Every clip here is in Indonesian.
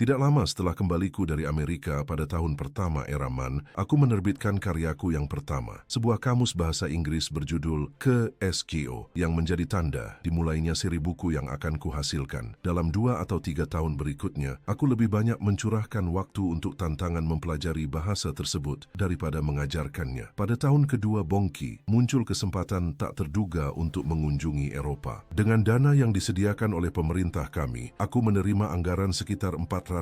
Tidak lama setelah kembaliku dari Amerika pada tahun pertama era MAN, aku menerbitkan karyaku yang pertama, sebuah kamus bahasa Inggris berjudul KSKO, yang menjadi tanda dimulainya seri buku yang akan kuhasilkan. Dalam 2 atau 3 tahun berikutnya, aku lebih banyak mencurahkan waktu untuk tantangan mempelajari bahasa tersebut daripada mengajarkannya. Pada tahun kedua Bongki, muncul kesempatan tak terduga untuk mengunjungi Eropa. Dengan dana yang disediakan oleh pemerintah kami, aku menerima anggaran sekitar 400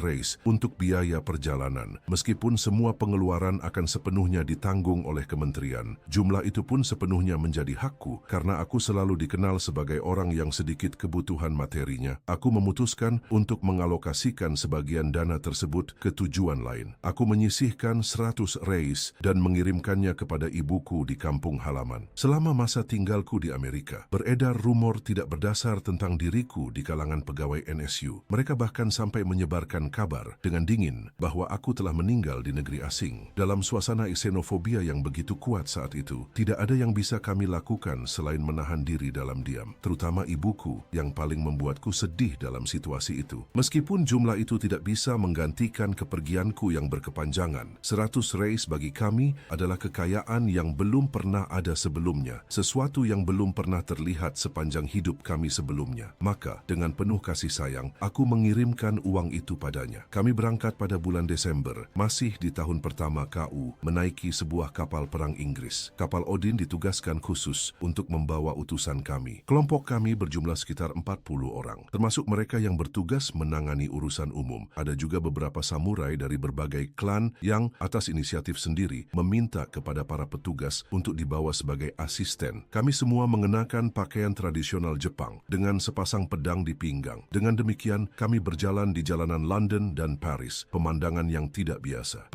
reis untuk biaya perjalanan. Meskipun semua pengeluaran akan sepenuhnya ditanggung oleh kementerian, jumlah itu pun sepenuhnya menjadi hakku karena aku selalu dikenal sebagai orang yang sedikit kebutuhan materinya. Aku memutuskan untuk mengalokasikan sebagian dana tersebut ke tujuan lain. Aku menyisihkan 100 reis dan mengirimkannya kepada ibuku di kampung halaman. Selama masa tinggalku di Amerika, beredar rumor tidak berdasar tentang diriku di kalangan pegawai NSU. Mereka bahkan sampai menyebarkan kabar dengan dingin bahwa aku telah meninggal di negeri asing. Dalam suasana xenofobia yang begitu kuat saat itu, tidak ada yang bisa kami lakukan selain menahan diri dalam diam, terutama ibuku yang paling membuatku sedih dalam situasi itu. Meskipun jumlah itu tidak bisa menggantikan kepergianku yang berkepanjangan, 100 reis bagi kami adalah kekayaan yang belum pernah ada sebelumnya, sesuatu yang belum pernah terlihat sepanjang hidup kami sebelumnya. Maka, dengan penuh kasih sayang, aku mengirimkan uang itu padanya. Kami berangkat pada bulan Desember, masih di tahun pertama KU, menaiki sebuah kapal perang Inggris. Kapal Odin ditugaskan khusus untuk membawa utusan kami. Kelompok kami berjumlah sekitar 40 orang, termasuk mereka yang bertugas menangani urusan umum. Ada juga beberapa samurai dari berbagai klan yang atas inisiatif sendiri meminta kepada para petugas untuk dibawa sebagai asisten. Kami semua mengenakan pakaian tradisional Jepang dengan sepasang pedang di pinggang. Dengan demikian, kami berjalan di jalanan London dan Paris, pemandangan yang tidak biasa.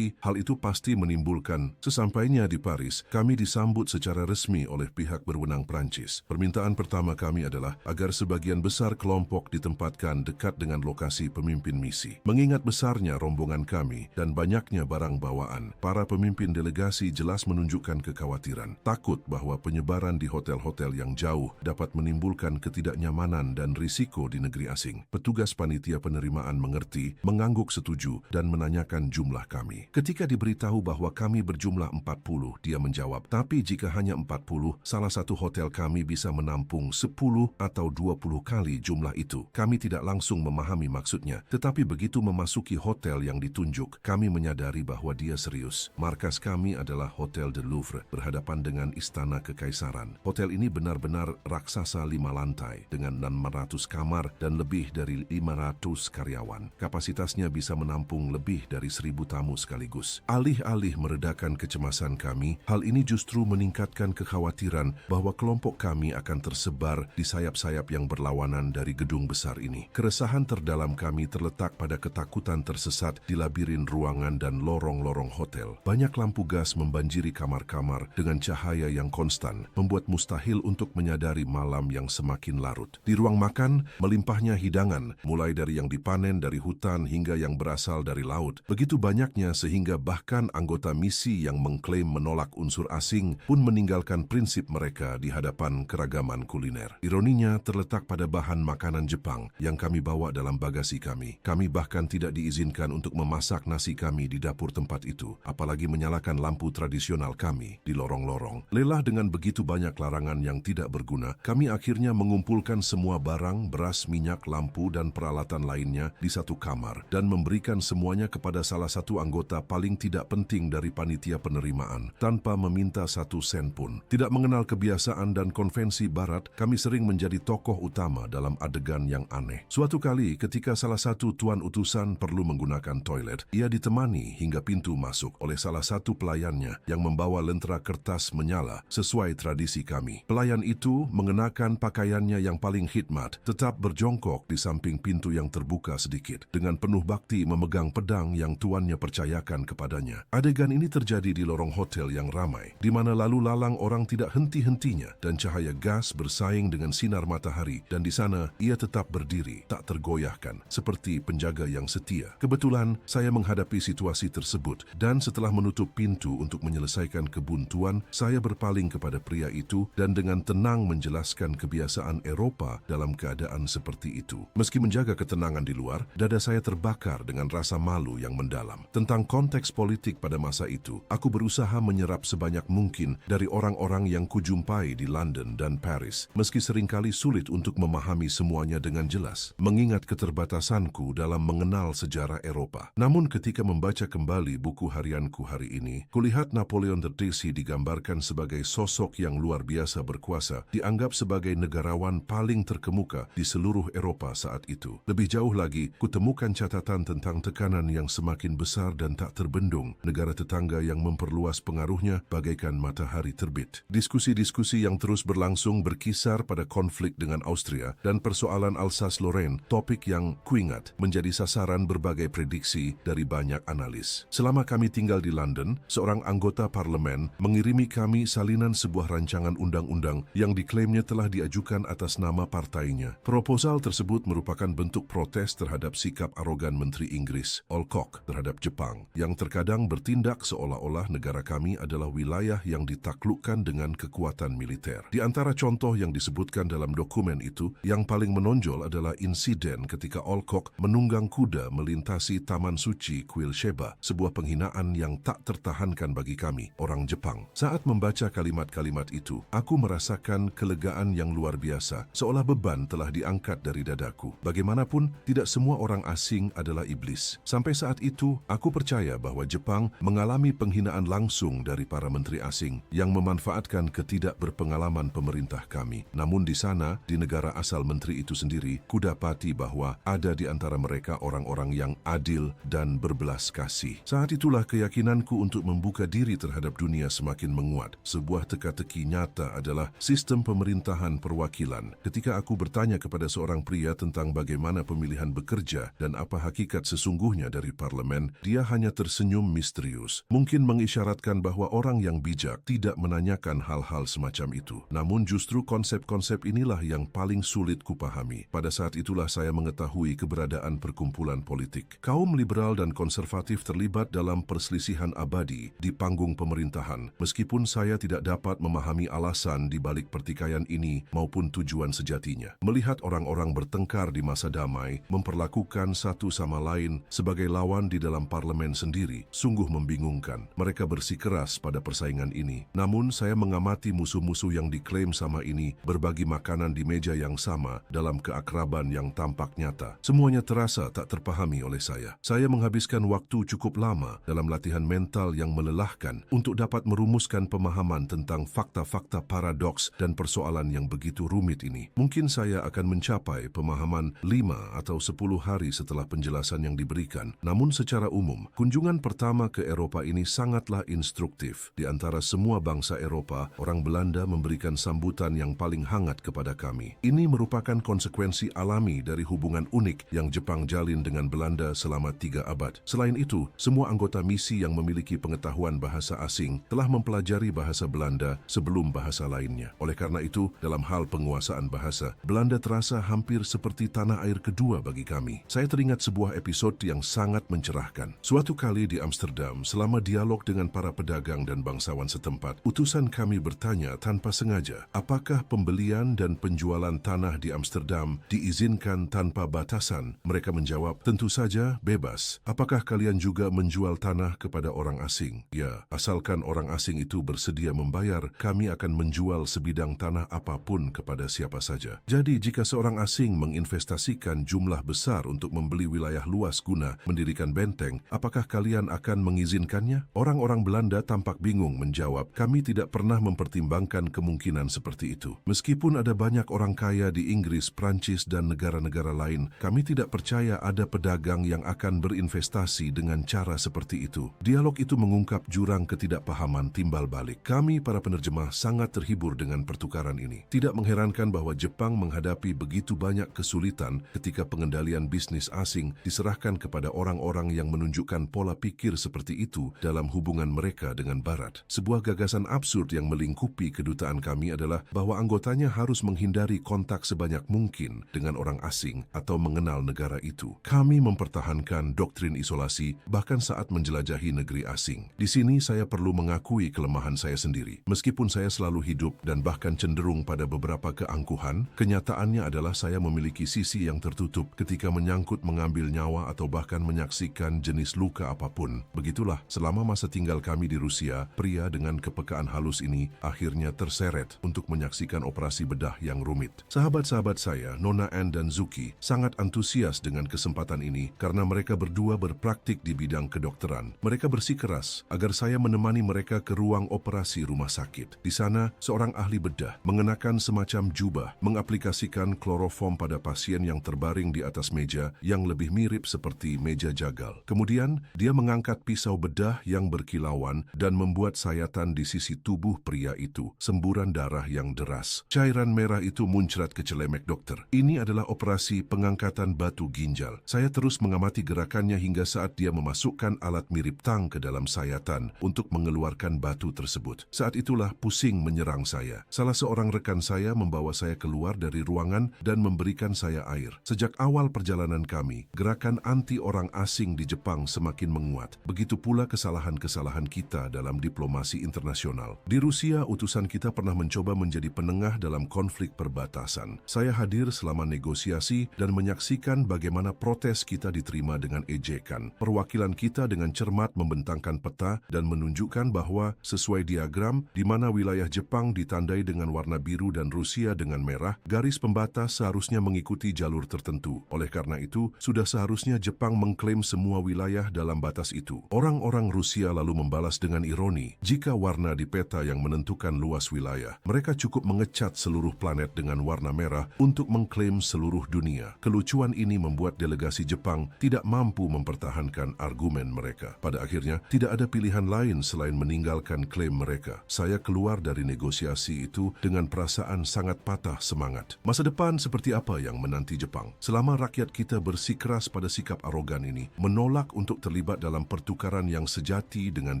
Hal itu pasti menimbulkan. Sesampainya di Paris, kami disambut secara resmi oleh pihak berwenang Prancis. Permintaan pertama kami adalah agar sebagian besar kelompok ditempatkan dekat dengan lokasi pemimpin misi. Mengingat besarnya rombongan kami dan banyaknya barang bawaan, para pemimpin delegasi jelas menunjukkan kekhawatiran, takut bahwa penyebaran di hotel-hotel yang jauh dapat menimbulkan ketidaknyamanan dan risiko di negeri asing. Petugas panitia penerimaan mengerti, mengangguk setuju, dan menanyakan jumlah kami. Ketika diberitahu bahwa kami berjumlah 40, dia menjawab, tapi jika hanya 40, salah satu hotel kami bisa menampung 10 atau 20 kali jumlah itu. Kami tidak langsung memahami maksudnya, tetapi begitu memasuki hotel yang ditunjuk, kami menyadari bahwa dia serius. Markas kami adalah Hotel de Louvre, berhadapan dengan Istana Kekaisaran. Hotel ini benar-benar raksasa 5 lantai, dengan 600 kamar dan lebih dari 500 karyawan. Kapasitasnya bisa menampung lebih dari 1000 tamu sekaligus. Alih-alih meredakan kecemasan kami, hal ini justru meningkatkan kekhawatiran bahwa kelompok kami akan tersebar di sayap-sayap yang berlawanan dari gedung besar ini. Keresahan terdalam kami terletak pada ketakutan tersesat di labirin ruangan dan lorong-lorong hotel. Banyak lampu gas membanjiri kamar-kamar dengan cahaya yang konstan, membuat mustahil untuk menyadari malam yang semakin larut. Di ruang makan, melimpahnya hidangan, mulai dari yang dipanen dari hutan hingga yang berasal dari laut. Begitu banyaknya sehingga bahkan anggota misi yang mengklaim menolak unsur asing pun meninggalkan prinsip mereka di hadapan keragaman kuliner. Ironinya terletak pada bahan makanan Jepang yang kami bawa dalam bagasi kami. Kami bahkan tidak diizinkan untuk memasak nasi kami di dapur tempat itu, apalagi menyalakan lampu tradisional kami di lorong-lorong. Lelah dengan begitu banyak larangan yang tidak berguna, kami akhirnya mengumpulkan semua barang, beras, minyak, lampu, dan peralatan lainnya di satu kamar dan memberikan semuanya kepada salah satu anggota paling tidak penting dari panitia penerimaan tanpa meminta 1 sen pun. Tidak mengenal kebiasaan dan konvensi barat, kami sering menjadi tokoh utama dalam adegan yang aneh. Suatu kali ketika salah satu tuan utusan perlu menggunakan toilet, ia ditemani hingga pintu masuk oleh salah satu pelayannya yang membawa lentera kertas menyala sesuai tradisi kami. Pelayan itu mengenakan pakaiannya yang paling khidmat, tetap berjongkok di samping pintu yang terbuka sedikit, dengan penuh bakti memegang pedang yang tuannya percayakan kepadanya. Adegan ini terjadi di lorong hotel yang ramai, di mana lalu lalang orang tidak henti-hentinya dan cahaya gas bersaing dengan sinar matahari, dan di sana ia tetap berdiri, tak tergoyahkan, seperti penjaga yang setia. Kebetulan saya menghadapi situasi tersebut, dan setelah menutup pintu untuk menyelesaikan kebuntuan, saya berpaling kepada pria itu dan dengan tenang menjelaskan kebiasaan Eropa dalam keadaan seperti itu. Meski menjaga ketenangan di luar, keluar, dada saya terbakar dengan rasa malu yang mendalam. Tentang konteks politik pada masa itu, aku berusaha menyerap sebanyak mungkin dari orang-orang yang kujumpai di London dan Paris, meski seringkali sulit untuk memahami semuanya dengan jelas, mengingat keterbatasanku dalam mengenal sejarah Eropa. Namun ketika membaca kembali buku harianku hari ini, kulihat Napoleon III digambarkan sebagai sosok yang luar biasa berkuasa, dianggap sebagai negarawan paling terkemuka di seluruh Eropa saat itu. Lebih jauh lagi, kutemukan catatan tentang tekanan yang semakin besar dan tak terbendung, negara tetangga yang memperluas pengaruhnya bagaikan matahari terbit. Diskusi-diskusi yang terus berlangsung berkisar pada konflik dengan Austria dan persoalan Alsace-Lorraine, topik yang kuingat menjadi sasaran berbagai prediksi dari banyak analis. Selama kami tinggal di London, seorang anggota parlemen mengirimi kami salinan sebuah rancangan undang-undang yang diklaimnya telah diajukan atas nama partainya. Proposal tersebut merupakan bentuk protes terhadap sikap arogan Menteri Inggris, Alcock, terhadap Jepang, yang terkadang bertindak seolah-olah negara kami adalah wilayah yang ditaklukkan dengan kekuatan militer. Di antara contoh yang disebutkan dalam dokumen itu, yang paling menonjol adalah insiden ketika Alcock menunggang kuda melintasi Taman Suci Kuil Sheba, sebuah penghinaan yang tak tertahankan bagi kami, orang Jepang. Saat membaca kalimat-kalimat itu, aku merasakan kelegaan yang luar biasa, seolah beban telah diangkat dari dadaku. Bagaimanapun, tidak semua orang asing adalah iblis. Sampai saat itu, aku percaya bahwa Jepang mengalami penghinaan langsung dari para menteri asing yang memanfaatkan ketidakberpengalaman pemerintah kami. Namun di sana, di negara asal menteri itu sendiri, kudapati bahwa ada di antara mereka orang-orang yang adil dan berbelas kasih. Saat itulah keyakinanku untuk membuka diri terhadap dunia semakin menguat. Sebuah teka-teki nyata adalah sistem pemerintahan perwakilan. Ketika aku bertanya kepada seorang pria tentang bagaimana pemilihan bekerja dan apa hakikat sesungguhnya dari parlemen, dia hanya tersenyum misterius. Mungkin mengisyaratkan bahwa orang yang bijak tidak menanyakan hal-hal semacam itu. Namun justru konsep-konsep inilah yang paling sulit kupahami. Pada saat itulah saya mengetahui keberadaan perkumpulan politik. Kaum liberal dan konservatif terlibat dalam perselisihan abadi di panggung pemerintahan, meskipun saya tidak dapat memahami alasan di balik pertikaian ini maupun tujuan sejatinya. Melihat orang-orang bertengkar di masa damai, memperlakukan satu sama lain sebagai lawan di dalam parlemen sendiri, sungguh membingungkan. Mereka bersikeras pada persaingan ini. Namun saya mengamati musuh-musuh yang diklaim sama ini berbagi makanan di meja yang sama dalam keakraban yang tampak nyata. Semuanya terasa tak terpahami oleh saya. Saya menghabiskan waktu cukup lama dalam latihan mental yang melelahkan untuk dapat merumuskan pemahaman tentang fakta-fakta paradoks dan persoalan yang begitu rumit ini. Mungkin saya akan mencapai pemahaman 5 atau 10 hari setelah penjelasan yang diberikan. Namun secara umum, kunjungan pertama ke Eropa ini sangatlah instruktif. Di antara semua bangsa Eropa, orang Belanda memberikan sambutan yang paling hangat kepada kami. Ini merupakan konsekuensi alami dari hubungan unik yang Jepang jalin dengan Belanda selama 3 abad. Selain itu, semua anggota misi yang memiliki pengetahuan bahasa asing telah mempelajari bahasa Belanda sebelum bahasa lainnya. Oleh karena itu, dalam hal penguasaan bahasa, Belanda terasa hampir seperti tanah air kedua bagi kami. Saya teringat sebuah episode yang sangat mencerahkan. Suatu kali di Amsterdam, selama dialog dengan para pedagang dan bangsawan setempat, utusan kami bertanya tanpa sengaja, apakah pembelian dan penjualan tanah di Amsterdam diizinkan tanpa batasan? Mereka menjawab, tentu saja bebas. Apakah kalian juga menjual tanah kepada orang asing? Ya, asalkan orang asing itu bersedia membayar, kami akan menjual sebidang tanah apapun kepada siapa saja. Jadi, jika seorang asing menginvestasikan jumlah besar untuk membeli wilayah luas guna mendirikan benteng, apakah kalian akan mengizinkannya? Orang-orang Belanda tampak bingung menjawab, kami tidak pernah mempertimbangkan kemungkinan seperti itu. Meskipun ada banyak orang kaya di Inggris, Prancis, dan negara-negara lain, kami tidak percaya ada pedagang yang akan berinvestasi dengan cara seperti itu. Dialog itu mengungkap jurang ketidakpahaman timbal balik. Kami, para penerjemah, sangat terhibur dengan pertukaran ini. Tidak mengherankan bahwa Jepang menghadapi begitu banyak kesulitan ketika pengendalian bisnis asing diserahkan kepada orang-orang yang menunjukkan pola pikir seperti itu dalam hubungan mereka dengan Barat. Sebuah gagasan absurd yang melingkupi kedutaan kami adalah bahwa anggotanya harus menghindari kontak sebanyak mungkin dengan orang asing atau mengenal negara itu. Kami mempertahankan doktrin isolasi bahkan saat menjelajahi negeri asing. Di sini saya perlu mengakui kelemahan saya sendiri. Meskipun saya selalu hidup dan bahkan cenderung pada beberapa keangkuhan, kenyataannya adalah saya memiliki sisi yang tertutup ketika menyangkut mengambil nyawa atau bahkan menyaksikan jenis luka apapun. Begitulah, selama masa tinggal kami di Rusia, pria dengan kepekaan halus ini akhirnya terseret untuk menyaksikan operasi bedah yang rumit. Sahabat-sahabat saya, Nona Ann dan Zuki, sangat antusias dengan kesempatan ini karena mereka berdua berpraktik di bidang kedokteran. Mereka bersikeras agar saya menemani mereka ke ruang operasi rumah sakit. Di sana, seorang ahli bedah mengenakan semacam jubah, mengaplikasikan kloroform pada pasien yang terbaring di atas meja yang lebih mirip seperti meja jagal. Kemudian, dia mengangkat pisau bedah yang berkilauan dan membuat sayatan di sisi tubuh pria itu, semburan darah yang deras. Cairan merah itu muncrat ke celemek dokter. Ini adalah operasi pengangkatan batu ginjal. Saya terus mengamati gerakannya hingga saat dia memasukkan alat mirip tang ke dalam sayatan untuk mengeluarkan batu tersebut. Saat itulah pusing menyerang saya. Salah seorang rekan saya membawa saya keluar dari ruangan dan memberikan saya air. Sejak awal perjalanan kami, gerakan anti orang asing di Jepang semakin menguat. Begitu pula kesalahan-kesalahan kita dalam diplomasi internasional. Di Rusia, utusan kita pernah mencoba menjadi penengah dalam konflik perbatasan. Saya hadir selama negosiasi dan menyaksikan bagaimana protes kita diterima dengan ejekan. Perwakilan kita dengan cermat membentangkan peta dan menunjukkan bahwa sesuai diagram di mana wilayah Jepang ditandai dengan warna biru dan Rusia dengan merah, garis pembatas seharusnya mengikuti jalur tertentu. Oleh karena itu, sudah seharusnya Jepang mengklaim semua wilayah dalam batas itu. Orang-orang Rusia lalu membalas dengan ironi, jika warna di peta yang menentukan luas wilayah, mereka cukup mengecat seluruh planet dengan warna merah untuk mengklaim seluruh dunia. Kelucuan ini membuat delegasi Jepang tidak mampu mempertahankan argumen mereka. Pada akhirnya, tidak ada pilihan lain selain meninggalkan klaim mereka. Saya keluar dari negosiasi itu dengan perasaan sangat patah semangat. Masa depan seperti apa yang menanti Jepang? Selama rakyat kita bersikeras pada sikap arogan ini, menolak untuk terlibat dalam pertukaran yang sejati dengan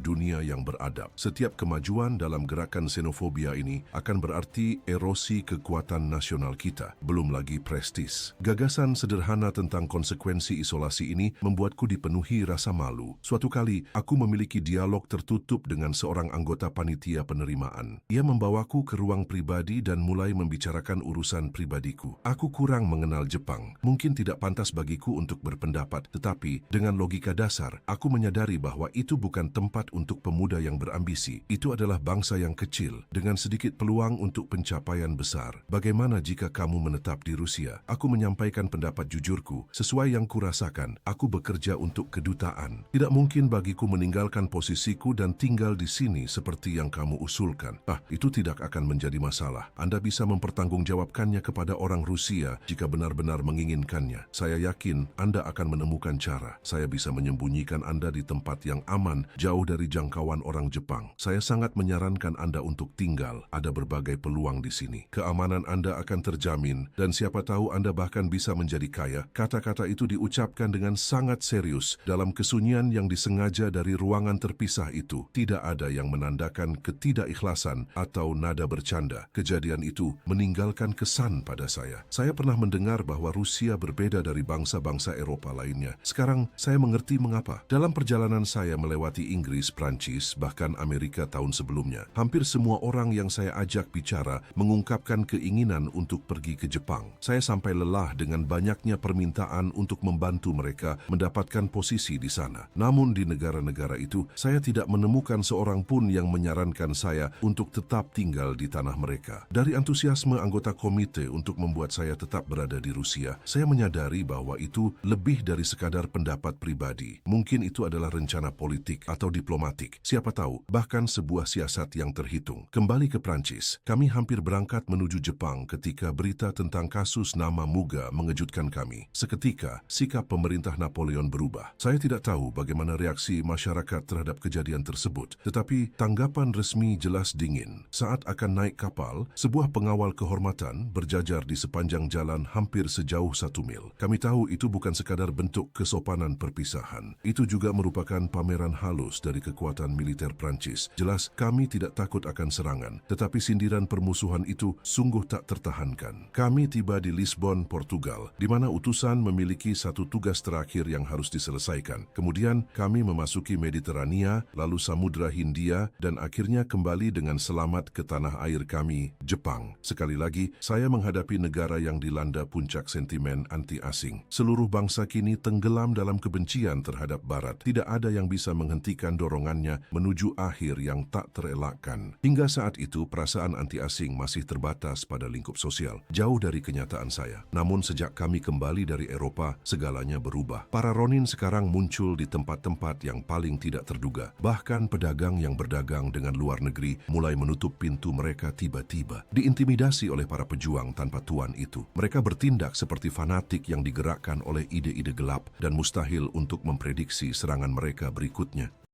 dunia yang beradab. Setiap kemajuan dalam gerakan xenofobia ini akan berarti erosi kekuatan nasional kita, belum lagi prestis. Gagasan sederhana tentang konsekuensi isolasi ini membuatku dipenuhi rasa malu. Suatu kali, aku memiliki dialog tertutup dengan seorang anggota panitia penerimaan. Ia membawaku ke ruang pribadi dan mulai membicarakan urusan pribadiku. Aku kurang mengenal Jepang. Mungkin tidak pantas bagiku untuk berpendapat, tetapi dengan logika dasar, aku menyadari bahwa itu bukan tempat untuk pemuda yang berambisi. Itu adalah bangsa yang kecil, dengan sedikit peluang untuk pencapaian besar. Bagaimana jika kamu menetap di Rusia? Aku menyampaikan pendapat jujurku. Sesuai yang kurasakan, aku bekerja untuk kedutaan. Tidak mungkin bagiku meninggalkan posisiku dan tinggal di sini seperti yang kamu usulkan. Itu tidak akan menjadi masalah. Anda bisa mempertanggungjawabkannya kepada orang Rusia jika benar-benar menginginkannya. Saya yakin Anda akan menemukan cara. Saya bisa menyembunyikan Anda di tempat yang aman, jauh dari jangkauan orang Jepang. Saya sangat menyarankan Anda untuk tinggal. Ada berbagai peluang di sini. Keamanan Anda akan terjamin, dan siapa tahu Anda bahkan bisa menjadi kaya. Kata-kata itu diucapkan dengan sangat serius dalam kesunyian yang disengaja dari ruangan terpisah itu. Tidak ada yang menandakan ketidakikhlasan atau nada bercanda. Kejadian itu meninggalkan kesan pada saya. Saya pernah mendengar bahwa Rusia berbeda dari bangsa-bangsa Eropa lainnya. Sekarang saya mengerti mengapa. Dalam perjalanan saya melewati Inggris, Prancis, bahkan Amerika tahun sebelumnya, hampir semua orang yang saya ajak bicara mengungkapkan keinginan untuk pergi ke Jepang. Saya sampai lelah dengan banyaknya permintaan untuk membantu mereka mendapatkan posisi di sana. Namun di negara-negara itu, saya tidak menemukan seorang pun yang menyarankan saya untuk tetap tinggal di tanah mereka. Dari antusiasme anggota komite untuk membuat saya tetap berada di Rusia, saya menyadari bahwa itu lebih dari sekadar pendapat pribadi. Mungkin itu adalah rencana politik atau diplomatik. Siapa tahu, bahkan sebuah siasat yang terhitung. Kembali ke Prancis, kami hampir berangkat menuju Jepang ketika berita tentang kasus nama Muga mengejutkan kami. Seketika, sikap pemerintah Napoleon berubah. Saya tidak tahu bagaimana reaksi masyarakat terhadap kejadian tersebut, tetapi tanggapan resmi jelas dingin. Saat akan naik kapal, sebuah pengawal kehormatan berjajar di sepanjang jalan hampir sejauh 1 mil. Kami tahu itu bukan sekadar bentuk kesopanan perpisahan. Itu juga merupakan pameran halus dari kekuatan militer Prancis. Jelas, kami tidak takut akan serangan, tetapi sindiran permusuhan itu sungguh tak tertahankan. Kami tiba di Lisbon, Portugal, di mana utusan memiliki satu tugas terakhir yang harus diselesaikan. Kemudian, kami memasuki Mediterania, lalu Samudra Hindia, dan akhirnya kembali dengan selamat ke tanah air kami, Jepang. Sekali lagi, saya menghadapi negara yang dilanda puncak sentimen anti-asing. Seluruh bangsa kini tenggelam dalam kebencian terhadap Barat. Tidak ada yang bisa menghentikan dorongannya menuju akhir yang tak terelakkan. Hingga saat itu, perasaan anti-asing masih terbatas pada lingkup sosial, jauh dari kenyataan saya. Namun sejak kami kembali dari Eropa, segalanya berubah. Para ronin sekarang muncul di tempat-tempat yang paling tidak terduga. Bahkan pedagang yang berdagang dengan luar negeri mulai menutup pintu mereka tiba-tiba. Diintimidasi oleh para pejuang tanpa tuan itu. Mereka bertindak seperti fanatik yang digerakkan oleh ide-ide gelap dan mustahil untuk memprediksi serangan mereka berikutnya.